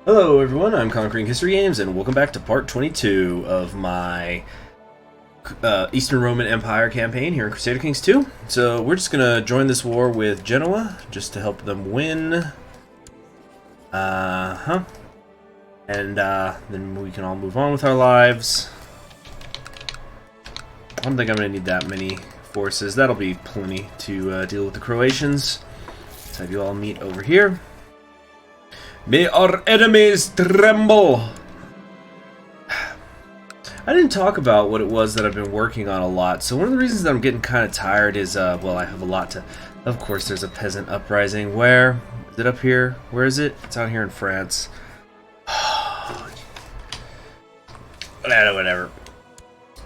Hello everyone, I'm Conquering History Games, and welcome back to part 22 of my Eastern Roman Empire campaign here in Crusader Kings 2. So we're just gonna join this war with Genoa, just to help them win. And then we can all move on with our lives. I don't think I'm gonna need that many forces. That'll be plenty to deal with the Croatians. Let's have you all meet over here. May our enemies tremble! I didn't talk about what it was that I've been working on a lot, so one of the reasons that I'm getting kind of tired is, well, I have a lot to... Of course, there's a peasant uprising. Where? Is it up here? Where is it? It's out here in France. Whatever.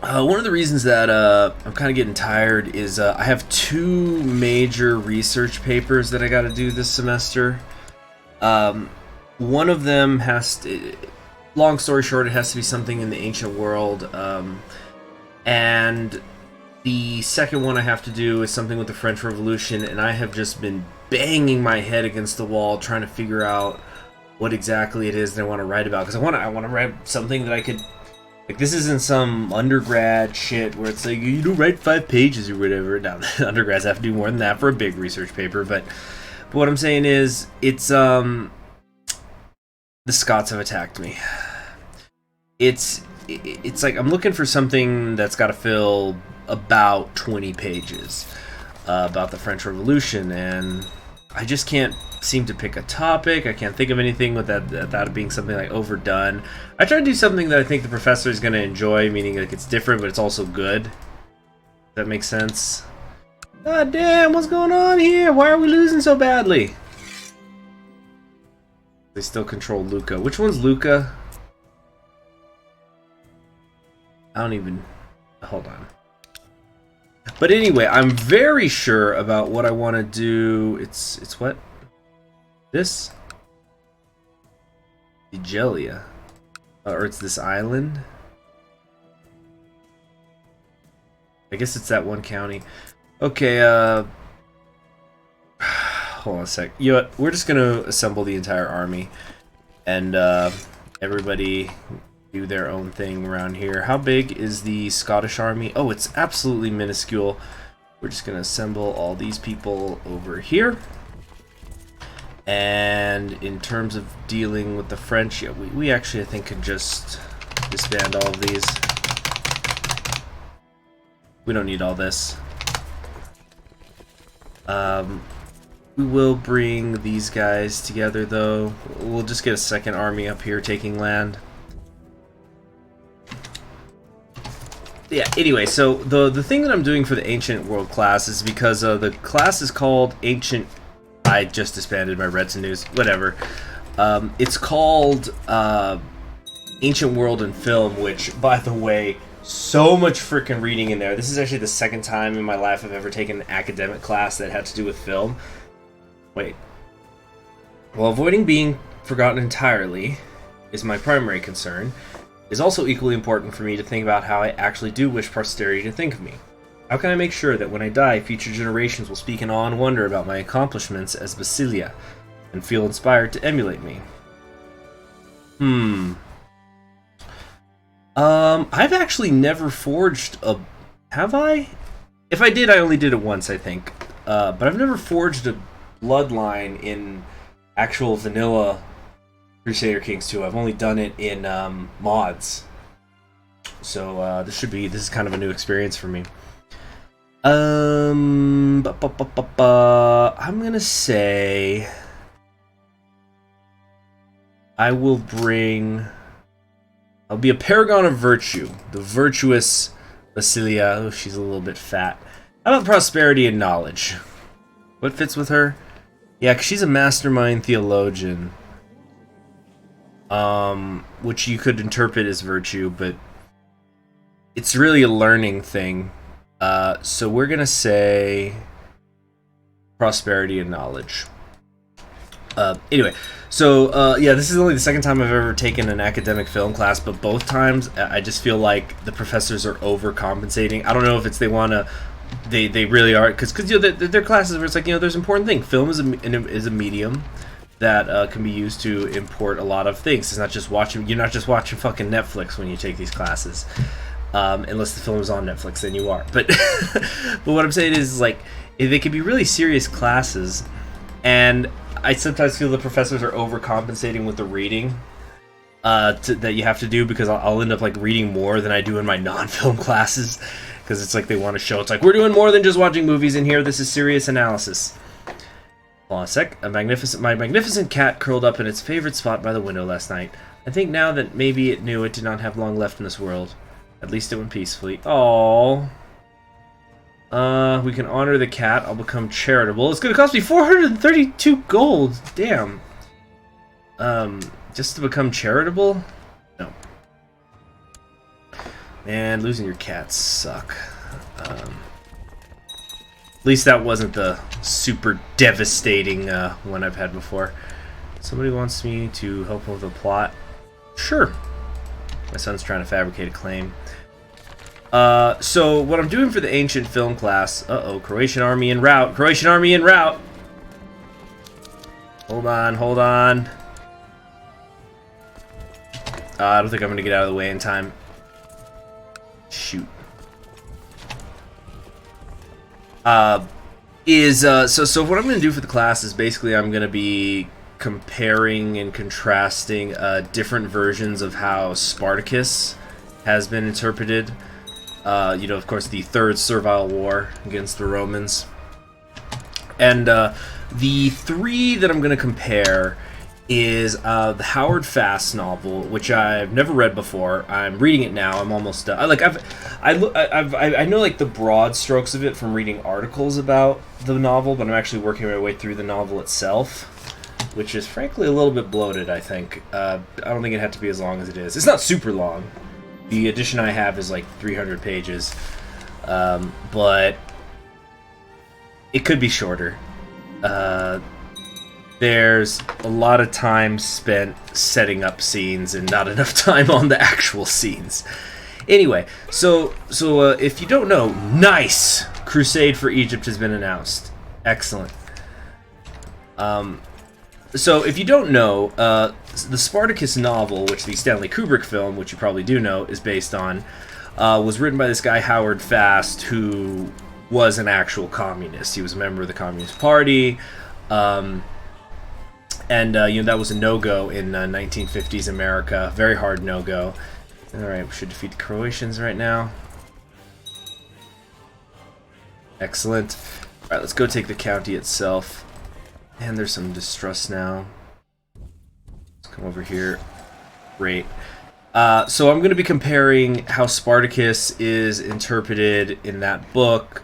One of the reasons that I'm kind of getting tired is I have two major research papers that I got to do this semester. One of them has to, long story short, it has to be something in the ancient world, and the second one I have to do is something with the French Revolution, and I have just been banging my head against the wall trying to figure out what exactly it is that I want to write about, because I want to write something that I could, like, this isn't some undergrad shit where it's like, you do write 5 pages or whatever. Now, undergrads have to do more than that for a big research paper, but what I'm saying is, it's, the Scots have attacked me. It's like I'm looking for something that's got to fill about 20 pages about the French Revolution, and I just can't seem to pick a topic. I can't think of anything with that being something like overdone. I try to do something that I think the professor is going to enjoy, meaning like it's different, but it's also good. Does that make sense? God damn, what's going on here? Why are we losing so badly? They still control Lucca. Which one's Lucca? I don't even... Hold on. But anyway, I'm very sure about what I want to do. It's what? This? Vigilia. Or it's this island? I guess it's that one county. Okay, hold on a sec. You know what? We're just gonna assemble the entire army, and everybody do their own thing around here. How big is the Scottish army? Oh, it's absolutely minuscule. We're just gonna assemble all these people over here. And in terms of dealing with the French, yeah, we actually, I think, could just disband all of these. We don't need all this. We will bring these guys together, though. We'll just get a second army up here taking land. Yeah, anyway, so the thing that I'm doing for the Ancient World class is because the class is called Ancient... I just disbanded my Reds and News. Whatever. It's called Ancient World and Film, which, by the way, so much freaking reading in there. This is actually the second time in my life I've ever taken an academic class that had to do with film. Wait. While avoiding being forgotten entirely is my primary concern, it is also equally important for me to think about how I actually do wish posterity to think of me. How can I make sure that when I die, future generations will speak in awe and wonder about my accomplishments as Basilissa, and feel inspired to emulate me? I've actually never forged a... Have I? If I did, I only did it once, I think. But I've never forged a bloodline in actual vanilla Crusader Kings 2. I've only done it in mods. So this is kind of a new experience for me. I'm gonna say I'll be a paragon of virtue, the virtuous Basilissa. Oh, she's a little bit fat. How about prosperity and knowledge? What fits with her? Yeah, 'cause she's a mastermind theologian, which you could interpret as virtue, but it's really a learning thing. So we're gonna say prosperity and knowledge. Anyway, so yeah, this is only the second time I've ever taken an academic film class, but both times I just feel like the professors are overcompensating. I don't know if it's they really are, because you know, their classes where it's like, you know, there's important thing. Film is a medium. that can be used to import a lot of things. It's not just watching. You're not just watching fucking Netflix when you take these classes, unless the film is on Netflix. Then you are. But but what I'm saying is like they can be really serious classes, and I sometimes feel the professors are overcompensating with the reading that you have to do, because I'll end up like reading more than I do in my non-film classes, because it's like they want to show it's like we're doing more than just watching movies in here. This is serious analysis. Hold on a sec. My magnificent cat curled up in its favorite spot by the window last night. I think now that maybe it knew it did not have long left in this world. At least it went peacefully. Aww. We can honor the cat. I'll become charitable. It's gonna cost me 432 gold. Damn. Just to become charitable? No. Man, losing your cats suck. At least that wasn't the super devastating one I've had before. Somebody wants me to help with the plot. Sure. My son's trying to fabricate a claim. So what I'm doing for the ancient film class... Uh-oh, Croatian army en route. Croatian army en route! Hold on, hold on. I don't think I'm going to get out of the way in time. Shoot. So what I'm going to do for the class is basically I'm going to be comparing and contrasting different versions of how Spartacus has been interpreted. You know, of course, the Third Servile War against the Romans. And the three that I'm going to compare is the Howard Fast novel, which I've never read before. I'm reading it now. I'm almost done. I know like the broad strokes of it from reading articles about the novel, but I'm actually working my way through the novel itself, which is frankly a little bit bloated, I think. I don't think it had to be as long as it is. It's not super long. The edition I have is like 300 pages, but it could be shorter. There's a lot of time spent setting up scenes and not enough time on the actual scenes. Anyway, so if you don't know, nice! Crusade for Egypt has been announced. Excellent. So if you don't know, the Spartacus novel, which the Stanley Kubrick film, which you probably do know, is based on, was written by this guy Howard Fast, who was an actual communist. He was a member of the Communist Party. And you know, that was a no-go in 1950s America. Very hard no-go. Alright, we should defeat the Croatians right now. Excellent. Alright, let's go take the county itself. And there's some distrust now. Let's come over here. Great. So I'm going to be comparing how Spartacus is interpreted in that book.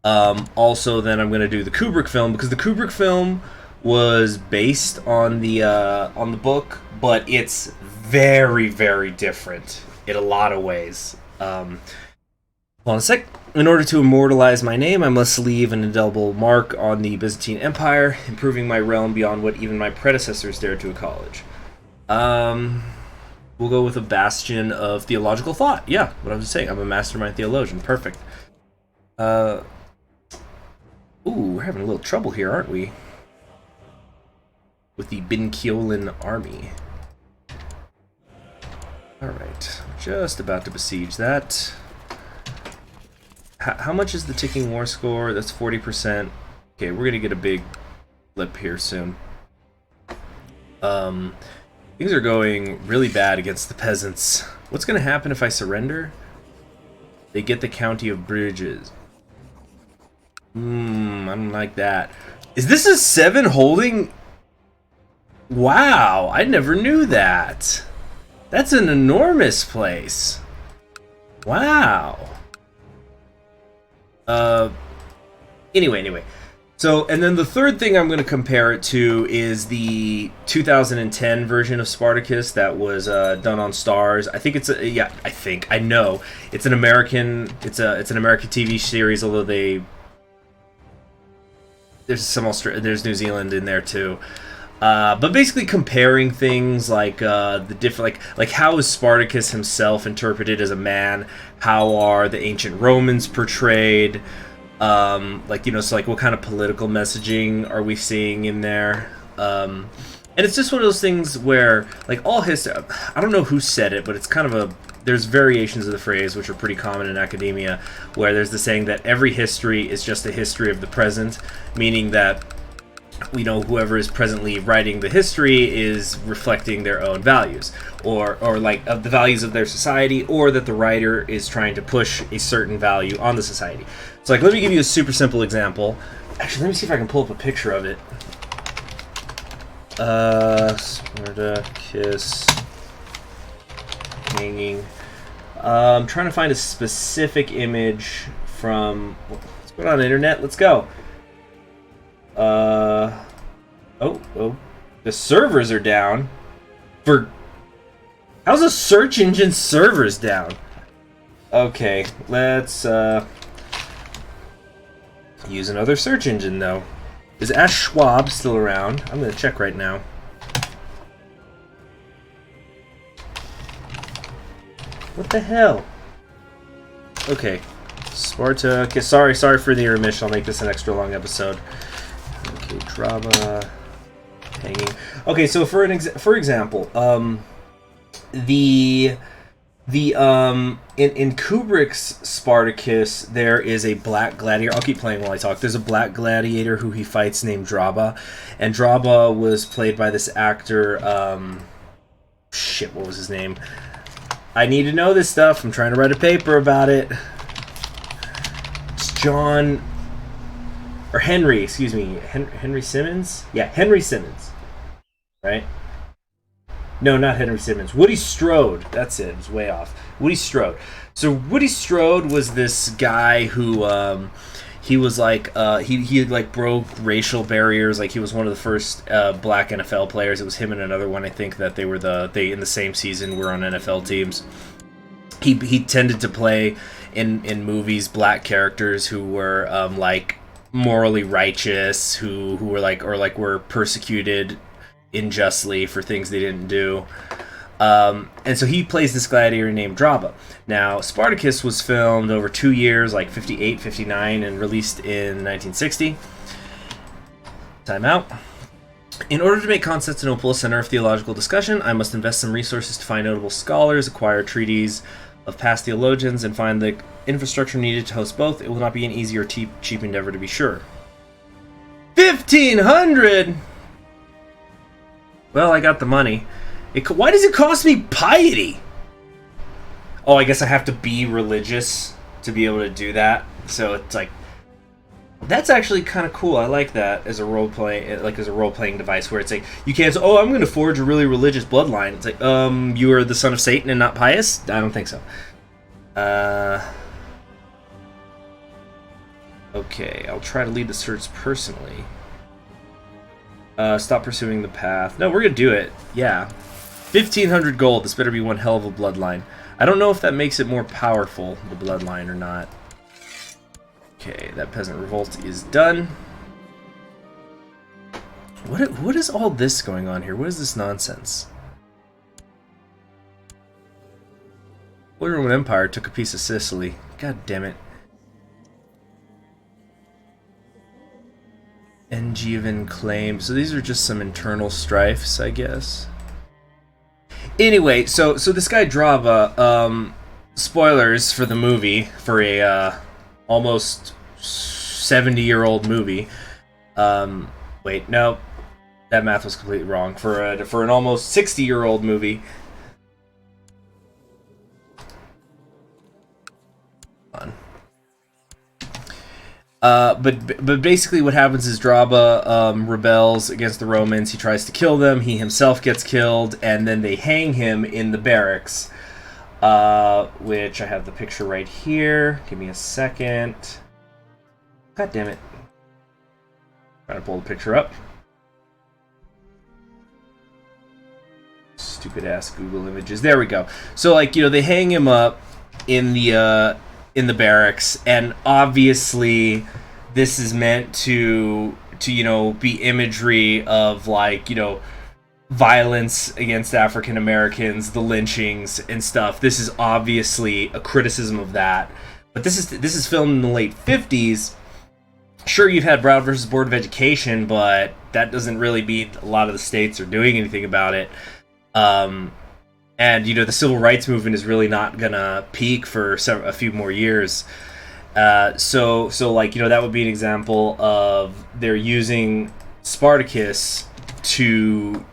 Also, then I'm going to do the Kubrick film, because the Kubrick film was based on the book, but it's very, very different in a lot of ways. Hold on a sec. In order to immortalize my name, I must leave an indelible mark on the Byzantine Empire, improving my realm beyond what even my predecessors dared to acknowledge. We'll go with a bastion of theological thought. Yeah, what I was saying. I'm a mastermind theologian. Perfect. Ooh, we're having a little trouble here, aren't we? With the Binkiolin army. Alright, just about to besiege that. How much is the ticking war score? That's 40%. Okay, we're gonna get a big blip here soon. Things are going really bad against the peasants. What's gonna happen if I surrender? They get the county of Bridges. I don't like that. Is this a 7 holding? Wow, I never knew that. That's an enormous place. Wow. Anyway. So, and then the third thing I'm going to compare it to is the 2010 version of Spartacus that was done on Stars. I think it's I know it's an American. It's an American TV series, although there's New Zealand in there too. But basically comparing things like the different, like how is Spartacus himself interpreted as a man? How are the ancient Romans portrayed? Like, you know, so like what kind of political messaging are we seeing in there? And it's just one of those things where, like, all history, I don't know who said it, but it's kind of there's variations of the phrase which are pretty common in academia, where there's the saying that every history is just a history of the present, meaning that, whoever is presently writing the history is reflecting their own values, or like of the values of their society, or that the writer is trying to push a certain value on the society. So, like, let me give you a super simple example. Actually, let me see if I can pull up a picture of it. Spartacus hanging. I'm trying to find a specific image from... What's going on, internet? Let's go. Oh. The servers are down. How's a search engine servers down? Okay, let's use another search engine, though. Is Ash Schwab still around? I'm going to check right now. What the hell? Okay. Spartacus. Sorry for the intermission. I'll make this an extra long episode. Okay, drama. Hanging. Okay, so for example, in Kubrick's Spartacus, there is a black gladiator. I'll keep playing while I talk. There's a black gladiator who he fights named Draba, and Draba was played by this actor. What was his name? I need to know this stuff. I'm trying to write a paper about it. It's Henry. Excuse me, Henry Simmons. Yeah, Henry Simmons. Right. No, not Henry Simmons. Woody Strode. That's it. It was way off. Woody Strode. So Woody Strode was this guy who he was like he like broke racial barriers. Like, he was one of the first black NFL players. It was him and another one, I think, that they in the same season were on NFL teams. He tended to play in movies black characters who were like morally righteous, who were were persecuted unjustly for things they didn't do. And so he plays this gladiator named Draba. Now, Spartacus was filmed over 2 years, like 58, 59, and released in 1960. Time out. In order to make Constantinople a center of theological discussion, I must invest some resources to find notable scholars, acquire treaties of past theologians, and find the infrastructure needed to host both. It will not be an easy or cheap endeavor, to be sure. 1,500! Well, I got the money. Why does it cost me piety? Oh, I guess I have to be religious to be able to do that. So it's like, that's actually kind of cool. I like that as a role-playing device, where it's like, you can't say, oh, I'm going to forge a really religious bloodline. It's like, you are the son of Satan and not pious? I don't think so. Okay, I'll try to lead the search personally. Stop pursuing the path. No, we're gonna do it. Yeah. 1,500 gold. This better be one hell of a bloodline. I don't know if that makes it more powerful, the bloodline, or not. Okay, that peasant revolt is done. What is all this going on here? What is this nonsense? Holy Roman Empire took a piece of Sicily. God damn it. Angevin claim. So these are just some internal strifes, I guess. Anyway, so this guy Draba, spoilers for the movie, for a almost 70-year-old movie. Wait, no, that math was completely wrong. For an almost 60-year-old movie. But basically what happens is Draba rebels against the Romans. He tries to kill them. He himself gets killed, and then they hang him in the barracks, which I have the picture right here. Give me a second. God damn it. Trying to pull the picture up. Stupid ass Google Images. There we go. So, like, they hang him up in the barracks, and obviously this is meant to be imagery of, like, violence against African Americans, the lynchings and stuff. This is obviously a criticism of that. But this is filmed in the late 50s, sure, you've had Brown versus Board of Education, but that doesn't really mean a lot of the states are doing anything about it. And, the civil rights movement is really not going to peak for a few more years. So that would be an example of they're using Spartacus to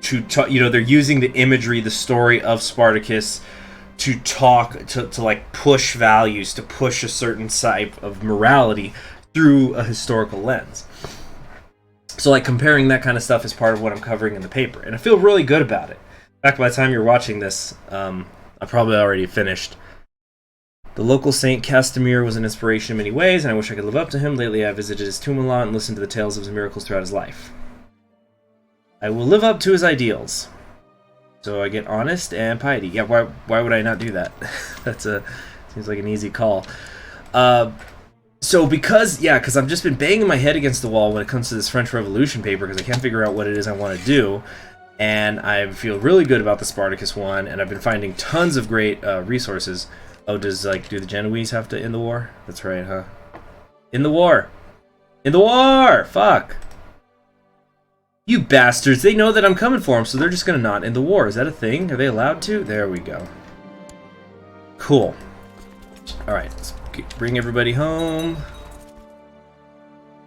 they're using the imagery, the story of Spartacus to talk, to like push values, to push a certain type of morality through a historical lens. So like comparing that kind of stuff is part of what I'm covering in the paper, and I feel really good about it. In fact, by the time you're watching this, I probably already finished. The local Saint Castamir was an inspiration in many ways, and I wish I could live up to him. Lately, I visited his tomb a lot and listened to the tales of his miracles throughout his life. I will live up to his ideals. So I get honest and piety. Yeah, why would I not do that? Seems like an easy call. Because I've just been banging my head against the wall when it comes to this French Revolution paper, because I can't figure out what it is I want to do. And I feel really good about the Spartacus one, and I've been finding tons of great resources. Oh, do the Genoese have to end the war? That's right, huh? In the war! In the war! Fuck! You bastards! They know that I'm coming for them, so they're just gonna not end the war. Is that a thing? Are they allowed to? There we go. Cool. Alright, let's bring everybody home.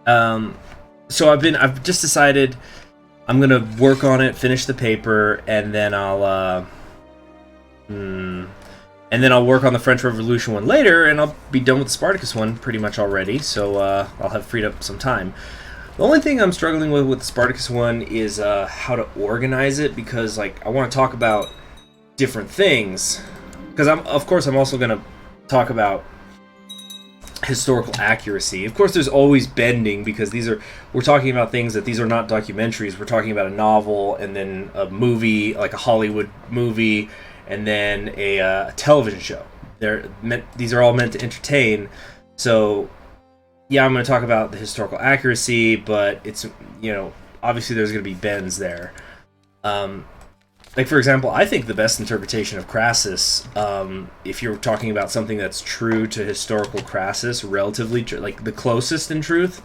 So I've just decided I'm gonna work on it, finish the paper, and then I'll work on the French Revolution one later, and I'll be done with the Spartacus one pretty much already, so I'll have freed up some time. The only thing I'm struggling with the Spartacus one is how to organize it, because like I want to talk about different things, because I'm also going to talk about historical accuracy. Of course, there's always bending, because we're talking about things that these are not documentaries. We're talking about a novel, and then a movie, like a Hollywood movie, and then a television show. These are all meant to entertain. So, yeah, I'm going to talk about the historical accuracy, but it's, obviously there's going to be bends there. Like, for example, I think the best interpretation of Crassus, if you're talking about something that's true to historical Crassus, relatively true, like the closest in truth,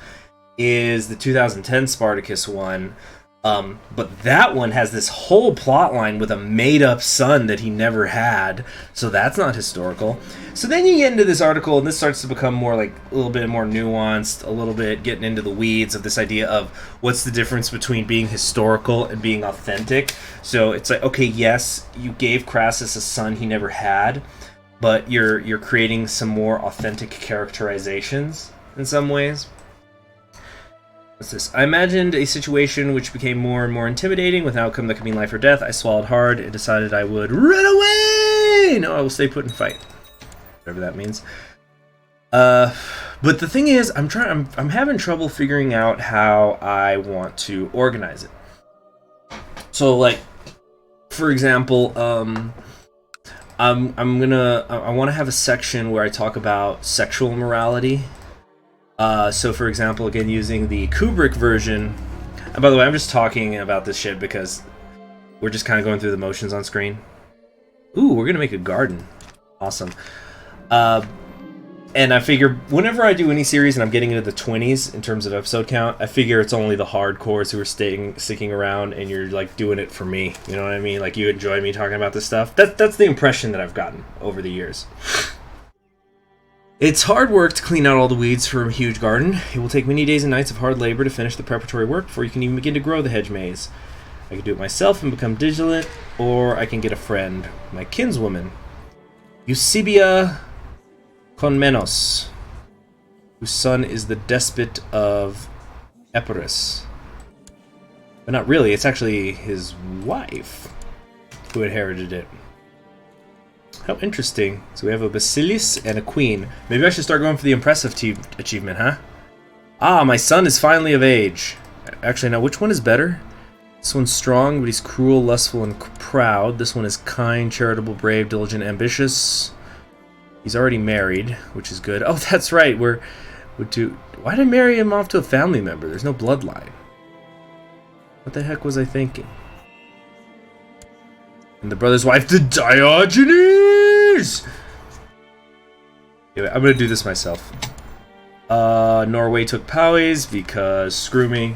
is the 2010 Spartacus one. But that one has this whole plot line with a made-up son that he never had, so that's not historical. So then you get into this article, and this starts to become more like a little bit more nuanced, a little bit getting into the weeds of this idea of what's the difference between being historical and being authentic. So it's like, okay, yes, you gave Crassus a son he never had, but you're creating some more authentic characterizations in some ways. What's this? I imagined a situation which became more and more intimidating, with an outcome that could mean life or death. I swallowed hard and decided I would run away! No, I will stay put and fight. Whatever that means. But the thing is, I'm having trouble figuring out how I want to organize it. So, like, for example, I want to have a section where I talk about sexual morality. So, for example, again, using the Kubrick version. And by the way, I'm just talking about this shit because we're just kind of going through the motions on screen. Ooh, we're going to make a garden. Awesome. And I figure whenever I do any series and I'm getting into the 20s in terms of episode count, I figure it's only the hardcores who are sticking around, and you're like doing it for me. You know what I mean? Like, you enjoy me talking about this stuff. That's the impression that I've gotten over the years. It's hard work to clean out all the weeds for a huge garden. It will take many days and nights of hard labor to finish the preparatory work before you can even begin to grow the hedge maze. I can do it myself and become vigilant, or I can get a friend, my kinswoman, Eusebia Komnenos, whose son is the despot of Epirus. But not really, it's actually his wife who inherited it. How interesting. So we have a Basilissa and a queen. Maybe I should start going for the impressive achievement, huh? Ah, my son is finally of age. Actually, now, which one is better? This one's strong, but he's cruel, lustful, and proud. This one is kind, charitable, brave, diligent, ambitious. He's already married, which is good. Oh, that's right. Why did I marry him off to a family member? There's no bloodline. What the heck was I thinking? And the brother's wife, the Diogenes! Anyway, I'm gonna do this myself. Norway took Powys because screw me.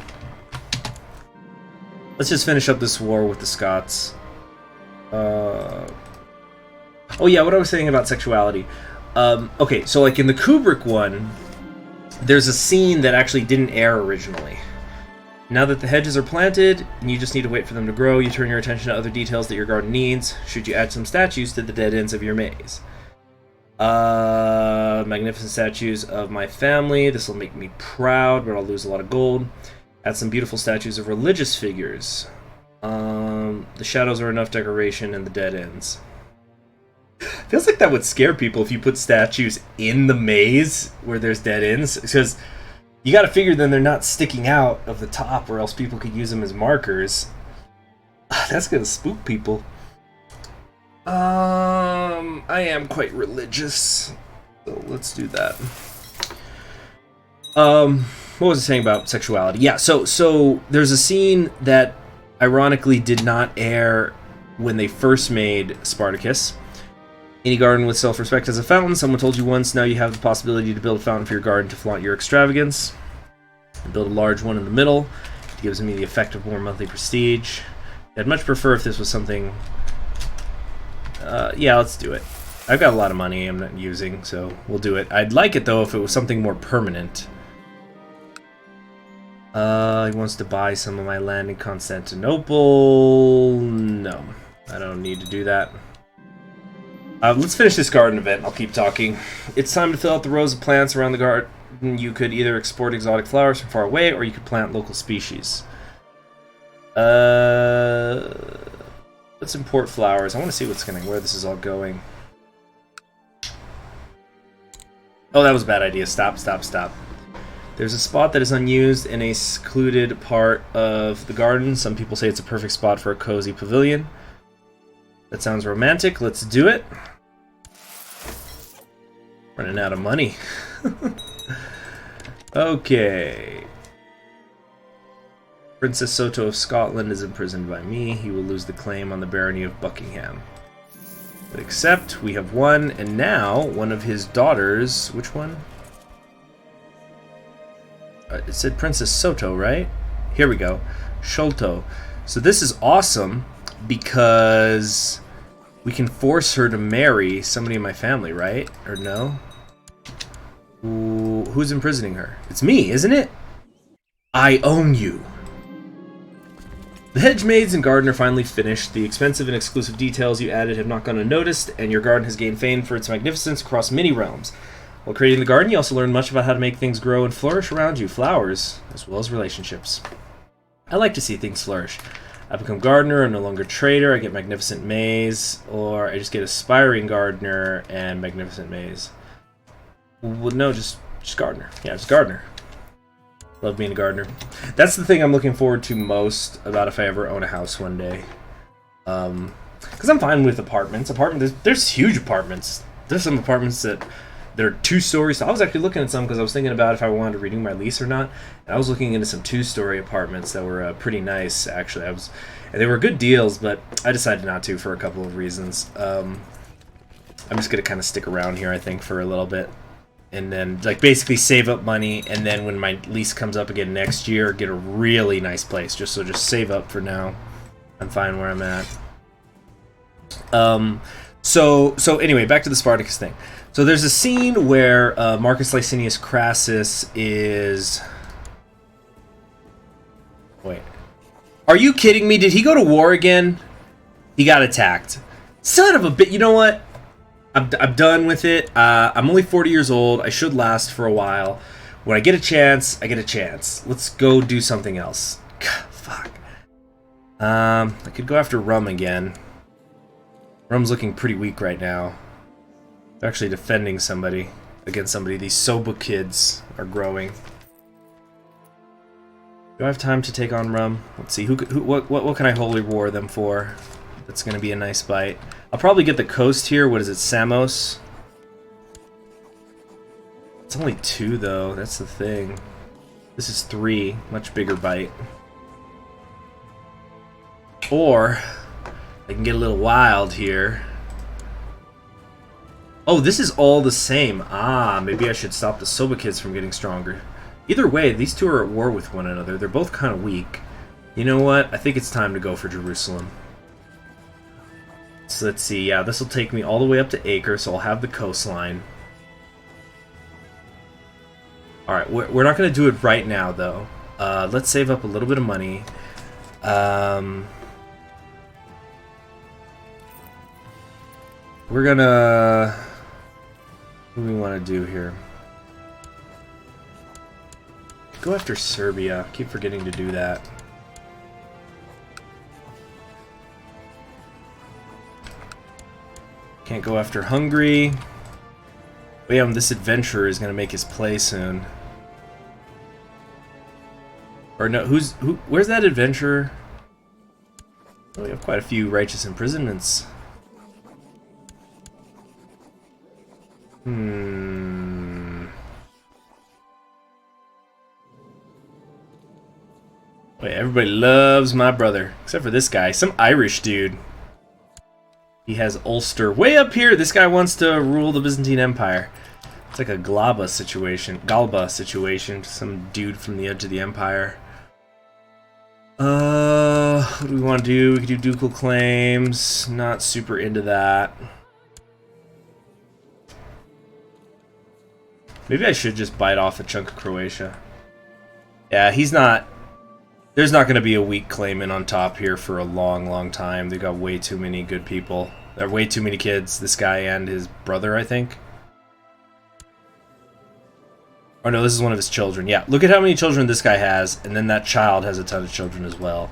Let's just finish up this war with the Scots. Oh yeah, what I was saying about sexuality. Okay, so like in the Kubrick one, there's a scene that actually didn't air originally. Now that the hedges are planted, and you just need to wait for them to grow, you turn your attention to other details that your garden needs. Should you add some statues to the dead ends of your maze? Magnificent statues of my family. This will make me proud, but I'll lose a lot of gold. Add some beautiful statues of religious figures. The shadows are enough decoration in the dead ends. Feels like that would scare people if you put statues in the maze where there's dead ends, because you got to figure then they're not sticking out of the top, or else people could use them as markers. That's gonna spook people. I am quite religious, so let's do that. What was I saying about sexuality? Yeah, so there's a scene that ironically did not air when they first made Spartacus. Any garden with self-respect has a fountain. Someone told you once, now you have the possibility to build a fountain for your garden to flaunt your extravagance. Build a large one in the middle. It gives me the effect of more monthly prestige. I'd much prefer if this was something... yeah, let's do it. I've got a lot of money I'm not using, so we'll do it. I'd like it, though, if it was something more permanent. He wants to buy some of my land in Constantinople. No, I don't need to do that. Let's finish this garden event. I'll keep talking. It's time to fill out the rows of plants around the garden. You could either export exotic flowers from far away, or you could plant local species. Let's import flowers. I want to see where this is all going. Oh, that was a bad idea. Stop. There's a spot that is unused in a secluded part of the garden. Some people say it's a perfect spot for a cozy pavilion. That sounds romantic. Let's do it. Running out of money. Okay. Princess Soto of Scotland is imprisoned by me. He will lose the claim on the barony of Buckingham. But except we have one, and now one of his daughters... Which one? It said Princess Soto, right? Here we go. Sholto. So this is awesome because we can force her to marry somebody in my family, right? Or no? Ooh, who's imprisoning her? It's me, isn't it? I own you. The hedge maids and garden are finally finished. The expensive and exclusive details you added have not gone unnoticed, and your garden has gained fame for its magnificence across many realms. While creating the garden, you also learn much about how to make things grow and flourish around you, flowers, as well as relationships. I like to see things flourish. I become gardener, I'm no longer trader, I get magnificent maize, or I just get aspiring gardener and magnificent maize. Well, no, just gardener. Yeah, just gardener. Love being a gardener. That's the thing I'm looking forward to most about if I ever own a house one day. Because I'm fine with apartments. There's huge apartments. There's some apartments that they're 2 stories. So I was actually looking at some because I was thinking about if I wanted to renew my lease or not. And I was looking into some 2-story apartments that were pretty nice, actually. And they were good deals, but I decided not to for a couple of reasons. I'm just going to kind of stick around here, I think, for a little bit. And then, like, basically save up money, and then when my lease comes up again next year, get a really nice place. Just save up for now. I'm fine where I'm at. So anyway, back to the Spartacus thing. So there's a scene where Marcus Licinius Crassus is... Wait. Are you kidding me? Did he go to war again? He got attacked. Son of a bit. You know what? I'm done with it. I'm only 40 years old. I should last for a while. When I get a chance, I get a chance. Let's go do something else. Fuck. I could go after Rum again. Rum's looking pretty weak right now. They're actually defending somebody against somebody. These Soba kids are growing. Do I have time to take on Rum? Let's see. What can I holy war them for? That's going to be a nice bite. I'll probably get the coast here. What is it? Samos? It's only 2, though. That's the thing. This is 3. Much bigger bite. Or I can get a little wild here. Oh, this is all the same. Ah, maybe I should stop the Soba kids from getting stronger. Either way, these two are at war with one another. They're both kind of weak. You know what? I think it's time to go for Jerusalem. So let's see. Yeah, this will take me all the way up to Acre, so I'll have the coastline. Alright, we're not going to do it right now, though. Let's save up a little bit of money. We're gonna... What do we want to do here? Go after Serbia. Keep forgetting to do that. Can't go after Hungary. Wait, this adventurer is gonna make his play soon. Or no, where's that adventurer? Oh, we have quite a few righteous imprisonments. Wait, everybody loves my brother. Except for this guy. Some Irish dude. He has Ulster. Way up here, this guy wants to rule the Byzantine Empire. It's like a Galba situation. Some dude from the edge of the empire. What do we want to do? We can do ducal claims. Not super into that. Maybe I should just bite off a chunk of Croatia. Yeah, he's not... There's not going to be a weak claimant on top here for a long, long time. They've got way too many good people. There are way too many kids. This guy and his brother, I think. Oh no, this is one of his children. Yeah, look at how many children this guy has, and then that child has a ton of children as well.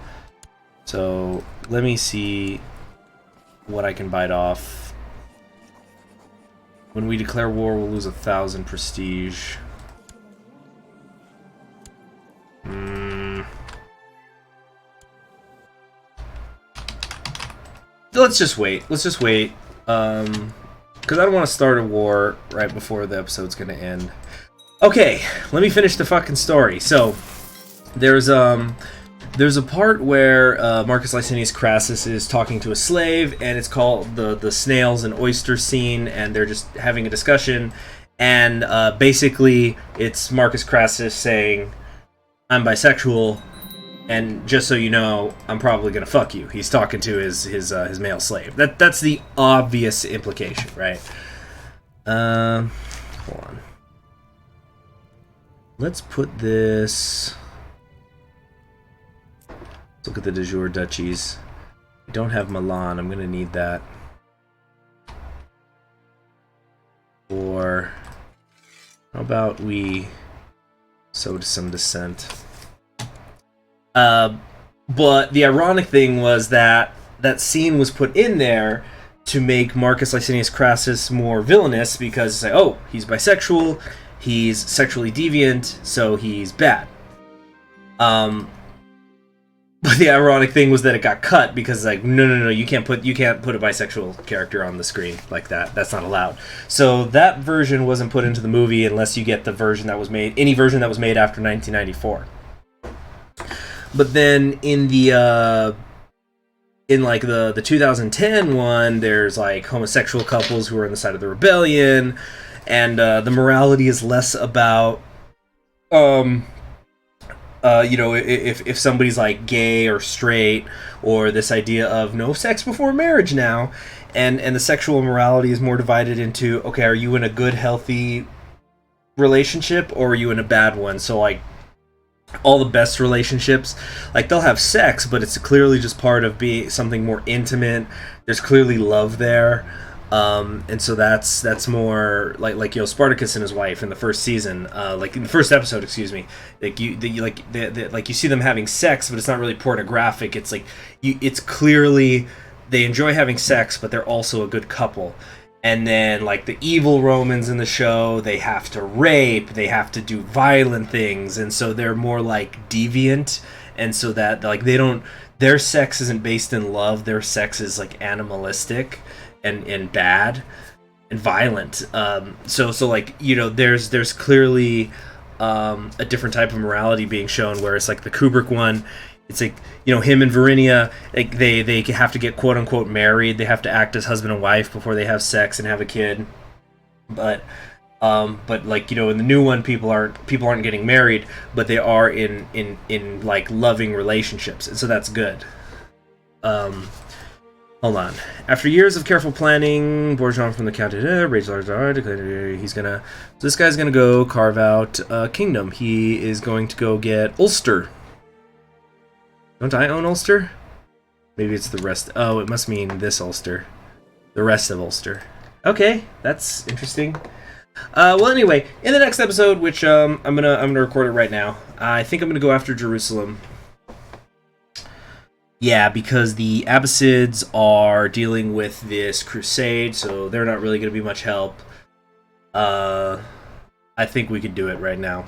So, let me see what I can bite off. When we declare war, we'll lose 1,000 prestige. Let's just wait. Let's just wait. Because I don't want to start a war right before the episode's going to end. Okay, let me finish the fucking story. So, there's a part where Marcus Licinius Crassus is talking to a slave, and it's called the snails and oyster scene, and they're just having a discussion, and basically it's Marcus Crassus saying, "I'm bisexual, and just so you know, I'm probably gonna fuck you." He's talking to his male slave. That's the obvious implication, right? Hold on. Let's put this... Let's look at the de jure duchies. I don't have Milan. I'm gonna need that. Or how about we sow to some dissent? But the ironic thing was that that scene was put in there to make Marcus Licinius Crassus more villainous, because it's like, oh, he's bisexual, he's sexually deviant, so he's bad. But the ironic thing was that it got cut, because like, no, you can't put a bisexual character on the screen like that. That's not allowed. So that version wasn't put into the movie unless you get the version that was made, any version that was made after 1994. But then in the the 2010 one, there's like homosexual couples who are on the side of the rebellion, and the morality is less about if somebody's like gay or straight, or this idea of no sex before marriage now, and the sexual morality is more divided into, okay, are you in a good, healthy relationship, or are you in a bad one? So like all the best relationships, like they'll have sex, but it's clearly just part of being something more intimate. There's clearly love there. And so that's more like Spartacus and his wife in the first season, like in the first episode, excuse me. Like you see them having sex, but it's not really pornographic. It's like it's clearly they enjoy having sex, but they're also a good couple. And then like the evil Romans in the show, they have to rape, they have to do violent things, and so they're more like deviant, and so that like their sex isn't based in love. Their sex is like animalistic and bad and violent. So like, there's clearly a different type of morality being shown, where it's like the Kubrick one, it's like, him and Verinia, like they have to get quote unquote married. They have to act as husband and wife before they have sex and have a kid. But like, you know, in the new one, people aren't getting married, but they are in like loving relationships, and so that's good. Hold on. After years of careful planning, Bourgeon from the county declared he's gonna. So this guy's gonna go carve out a kingdom. He is going to go get Ulster. Don't I own Ulster? Maybe it's the rest. Oh, it must mean this Ulster. The rest of Ulster. Okay, that's interesting. Well, anyway, in the next episode, which I'm gonna record it right now, I think I'm gonna go after Jerusalem. Yeah, because the Abbasids are dealing with this crusade, so they're not really gonna be much help. I think we could do it right now.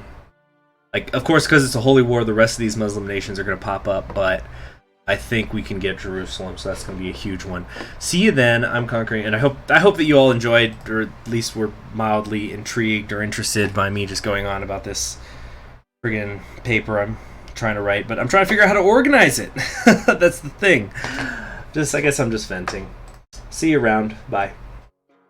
Like, of course, because it's a holy war, the rest of these Muslim nations are gonna pop up, but I think we can get Jerusalem, so that's going to be a huge one. See you then. I'm Conquering, and I hope that you all enjoyed, or at least were mildly intrigued or interested by me just going on about this friggin' paper I'm trying to write. But I'm trying to figure out how to organize it. That's the thing. I guess I'm just venting. See you around. Bye.